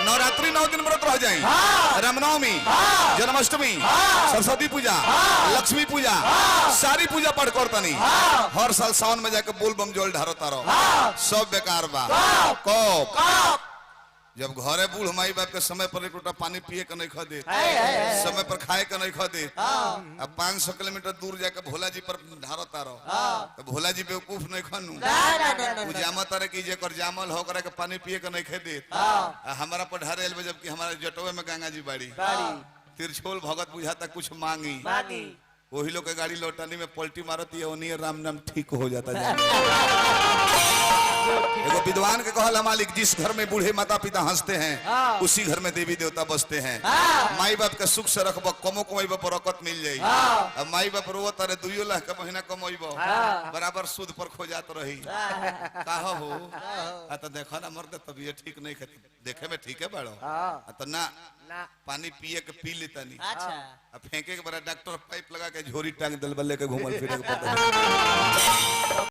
नवरात्रि 9 दिन व्रत रह जाए, रामनवमी, जन्माष्टमी, सरस्वती पूजा, लक्ष्मी पूजा, सारी पूजा पढ़ कर तनी हर साल सावन में जाके बोल बम जोल ढारता रहो, सब बेकार बा। कब जब घरे बूढ़ माई बाप के समय पर एक लोटा पानी पिए के नहीं खदे, समय पर खाए के नहीं खदे, अब 500 किलोमीटर दूर जाके भोला जी पर ढारता रहो, तो भोला जी बेवकूफ नहीं खनू जामत रे की जेकर जामल हो करे के पानी पिए के नहीं खदे, हमारा पर ढारे जबकि हमारे जटवे में गंगा जी बाड़ी, तिरछोल भगत बुझाता कुछ मांगी, वही लोग के गाड़ी लौटानी में पलटी मारती है, उन्हीं राम नाम ठीक हो जाता है। एगो विद्वान के कहला मालिक, जिस घर में बूढ़े माता पिता हंसते हैं उसी घर में देवी देवता बसते हैं। माई बाप के सुख से रखब, कमो कमैब बरकत मिल जाई। अब माई बाप रो तारे 2 लाख के महीना कमैब, बराबर सूद पर खो जात रही कहा हो। तो देखो ना मर्द तबीयत ठीक नहीं खे, देखे में ठीक है बड़ो, तो ना पानी पिए के पी लेता नहीं, अब फेंके के बड़ा डॉक्टर पाइप लगा के झोरी टांग दल बल्ले के घूमल फिरे के पता